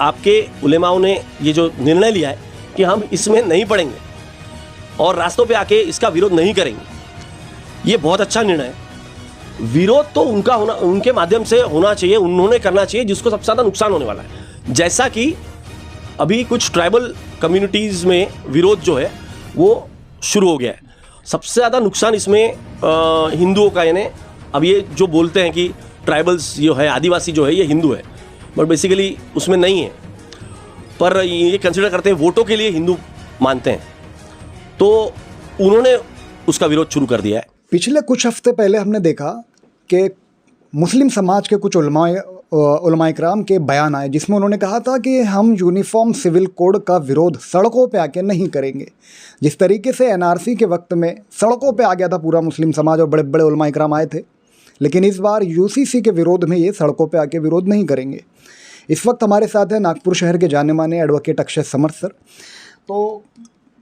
आपके उलेमाओं ने ये जो निर्णय लिया है कि हम इसमें नहीं पड़ेंगे और रास्तों पे आके इसका विरोध नहीं करेंगे, ये बहुत अच्छा निर्णय है। विरोध तो उनका होना, उनके माध्यम से होना चाहिए, उन्होंने करना चाहिए जिसको सबसे ज़्यादा नुकसान होने वाला है। जैसा कि अभी कुछ ट्राइबल कम्युनिटीज़ में विरोध जो है वो शुरू हो गया है। सबसे ज़्यादा नुकसान इसमें हिंदुओं का, यानी अब ये जो बोलते हैं कि ट्राइबल्स जो है, आदिवासी जो है, ये हिंदू है, बट बेसिकली उसमें नहीं है, पर ये कंसिडर करते हैं वोटों के लिए हिंदू मानते हैं, तो उन्होंने उसका विरोध शुरू कर दिया है। पिछले कुछ हफ्ते पहले हमने देखा कि मुस्लिम समाज के कुछ उलमाए इकराम के बयान आए जिसमें उन्होंने कहा था कि हम यूनिफॉर्म सिविल कोड का विरोध सड़कों पे आके नहीं करेंगे। जिस तरीके से एनआरसी के वक्त में सड़कों पे आ गया था पूरा मुस्लिम समाज और बड़े बड़े उलमाए इकराम आए थे, लेकिन इस बार यूसीसी के विरोध में ये सड़कों पे आके विरोध नहीं करेंगे। इस वक्त हमारे साथ है नागपुर शहर के जाने माने एडवोकेट अक्षय समर्थ सर। तो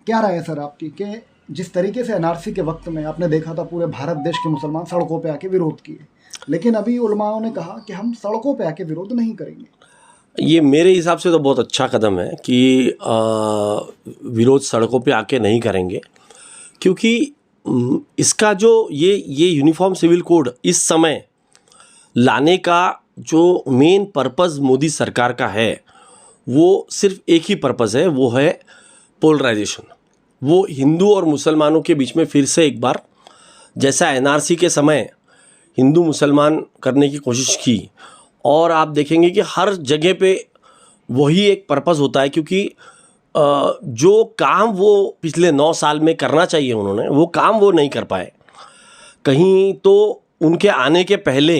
क्या राय है सर आपकी कि जिस तरीके से एनआरसी के वक्त में आपने देखा था पूरे भारत देश के मुसलमान सड़कों पे आके विरोध किए, लेकिन अभी उलमाओं ने कहा कि हम सड़कों पे आके विरोध नहीं करेंगे। ये मेरे हिसाब से तो बहुत अच्छा कदम है कि विरोध सड़कों पे आके नहीं करेंगे, क्योंकि इसका जो ये यूनिफॉर्म सिविल कोड इस समय लाने का जो मेन पर्पस मोदी सरकार का है वो सिर्फ एक ही पर्पस है, वो है पोलराइजेशन। वो हिंदू और मुसलमानों के बीच में फिर से एक बार, जैसा एनआरसी के समय हिंदू मुसलमान करने की कोशिश की, और आप देखेंगे कि हर जगह पे वही एक पर्पस होता है, क्योंकि जो काम वो पिछले 9 साल में करना चाहिए उन्होंने, वो काम वो नहीं कर पाए। कहीं तो उनके आने के पहले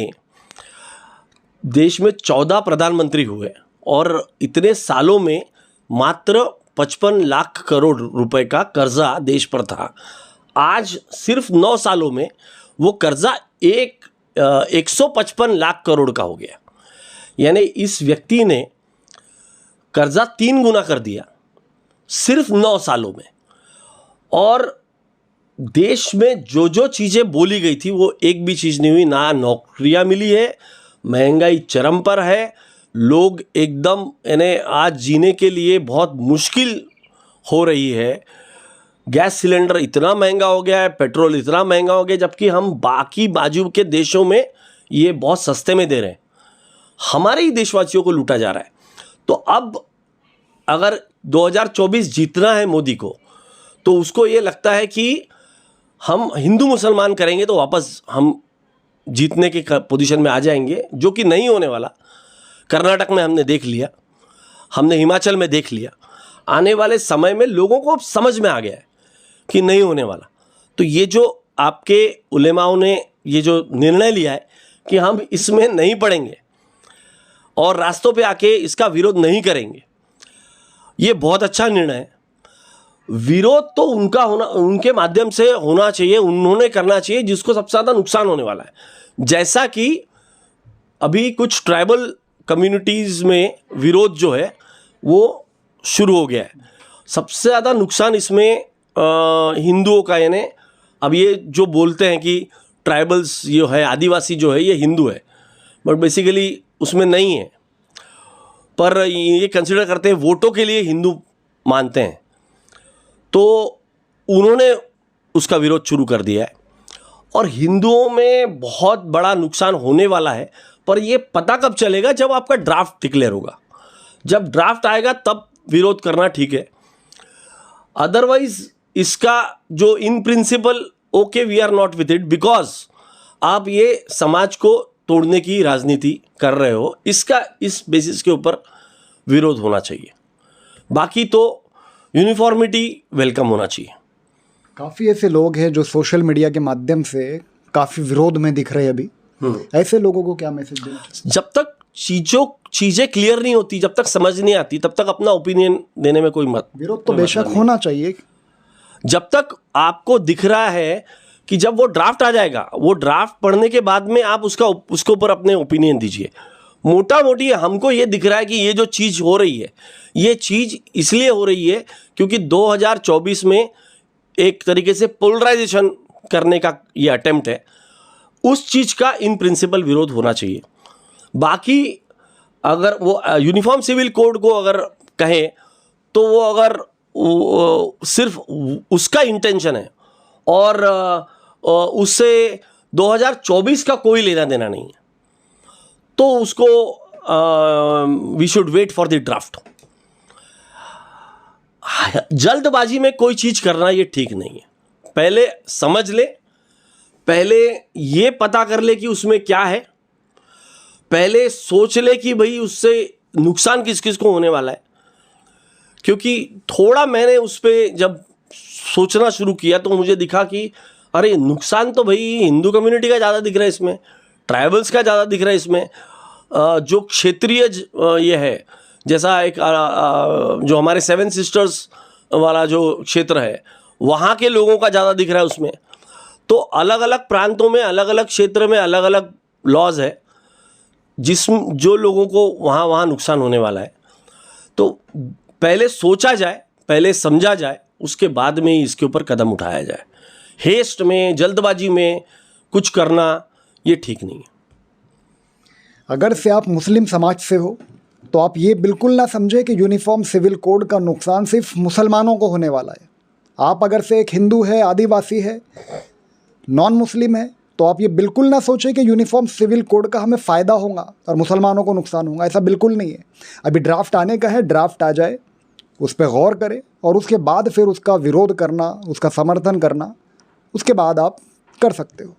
देश में 14 प्रधानमंत्री हुए और इतने सालों में मात्र 55 लाख करोड़ रुपए का कर्जा देश पर था। आज सिर्फ 9 सालों में वो कर्जा 155 लाख करोड़ का हो गया। यानी इस व्यक्ति ने कर्जा 3 गुना कर दिया सिर्फ 9 सालों में। और देश में जो जो चीज़ें बोली गई थी वो एक भी चीज़ नहीं हुई। ना नौकरियां मिली है, महंगाई चरम पर है, लोग एकदम, यानी आज जीने के लिए बहुत मुश्किल हो रही है। गैस सिलेंडर इतना महंगा हो गया है, पेट्रोल इतना महंगा हो गया, जबकि हम बाकी बाजू के देशों में ये बहुत सस्ते में दे रहे हैं। हमारे ही देशवासियों को लूटा जा रहा है। तो अब अगर 2024 जीतना है मोदी को, तो उसको ये लगता है कि हम हिंदू मुसलमान करेंगे तो वापस हम जीतने के पोजीशन में आ जाएंगे, जो कि नहीं होने वाला। कर्नाटक में हमने देख लिया, हमने हिमाचल में देख लिया। आने वाले समय में लोगों को समझ में आ गया है कि नहीं होने वाला। तो ये जो आपके उलेमाओं ने ये जो निर्णय लिया है कि हम इसमें नहीं पड़ेंगे और रास्तों पे आके इसका विरोध नहीं करेंगे, ये बहुत अच्छा निर्णय है। विरोध तो उनका होना, उनके माध्यम से होना चाहिए, उन्होंने करना चाहिए जिसको सबसे ज़्यादा नुकसान होने वाला है। जैसा कि अभी कुछ ट्राइबल कम्युनिटीज़ में विरोध जो है वो शुरू हो गया है। सबसे ज़्यादा नुकसान इसमें हिंदुओं का, यानी अब ये जो बोलते हैं कि ट्राइबल्स जो है, आदिवासी जो है, ये हिंदू है, बट बेसिकली उसमें नहीं है, पर ये कंसिडर करते हैं वोटों के लिए हिंदू मानते हैं, तो उन्होंने उसका विरोध शुरू कर दिया है। और हिंदुओं में बहुत बड़ा नुकसान होने वाला है, पर ये पता कब चलेगा? जब आपका ड्राफ्ट डिक्लेयर होगा। जब ड्राफ्ट आएगा तब विरोध करना ठीक है। अदरवाइज इसका जो in principle okay we are not with it, because आप ये समाज को तोड़ने की राजनीति कर रहे हो, इसका इस बेसिस के ऊपर विरोध होना चाहिए। बाकी तो यूनिफॉर्मिटी वेलकम होना चाहिए। काफ़ी ऐसे लोग हैं जो सोशल मीडिया के माध्यम से काफ़ी विरोध में दिख रहे हैं अभी। ऐसे लोगों को क्या मैसेज देना? जब तक चीज़ें क्लियर नहीं होती, जब तक समझ नहीं आती, तब तक अपना ओपिनियन देने में कोई विरोध तो बेशक होना चाहिए। जब तक आपको दिख रहा है कि जब वो ड्राफ्ट आ जाएगा, वो ड्राफ्ट पढ़ने के बाद में आप उसके ऊपर अपने ओपिनियन दीजिए। मोटा मोटी हमको ये दिख रहा है कि ये जो चीज़ हो रही है, ये चीज़ इसलिए हो रही है क्योंकि 2024 में एक तरीके से पोलराइजेशन करने का ये अटेम्प्ट है। उस चीज़ का इन प्रिंसिपल विरोध होना चाहिए। बाकी अगर वो यूनिफॉर्म सिविल कोड को अगर कहें तो वो अगर सिर्फ उसका इंटेंशन है और उससे 2024 का कोई लेना देना नहीं है, तो उसको we should wait for the draft. जल्दबाजी में कोई चीज करना ये ठीक नहीं है। पहले समझ ले, पहले ये पता कर ले कि उसमें क्या है, पहले सोच ले कि भाई उससे नुकसान किस किस को होने वाला है। क्योंकि थोड़ा मैंने उस पर जब सोचना शुरू किया तो मुझे दिखा कि अरे नुकसान तो भाई हिंदू कम्युनिटी का ज़्यादा दिख रहा है इसमें, ट्राइबल्स का ज़्यादा दिख रहा है इसमें, जो क्षेत्रीय ये है, जैसा एक जो हमारे 7 सिस्टर्स वाला जो क्षेत्र है वहाँ के लोगों का ज़्यादा दिख रहा है उसमें। तो अलग अलग प्रांतों में, अलग अलग क्षेत्र में अलग अलग लॉज है जो लोगों को वहाँ नुकसान होने वाला है। तो पहले सोचा जाए, पहले समझा जाए, उसके बाद में ही इसके ऊपर कदम उठाया जाए। हेस्ट में, जल्दबाजी में कुछ करना ये ठीक नहीं है। अगर से आप मुस्लिम समाज से हो तो आप ये बिल्कुल ना समझे कि यूनिफॉर्म सिविल कोड का नुकसान सिर्फ मुसलमानों को होने वाला है। आप अगर से एक हिंदू है, आदिवासी है, नॉन मुस्लिम है, तो आप ये बिल्कुल ना सोचें कि यूनिफॉर्म सिविल कोड का हमें फ़ायदा होगा और मुसलमानों को नुकसान होगा। ऐसा बिल्कुल नहीं है। अभी ड्राफ्ट आने का है, ड्राफ्ट आ जाए, उस पर गौर करें और उसके बाद फिर उसका विरोध करना, उसका समर्थन करना, उसके बाद आप कर सकते हो।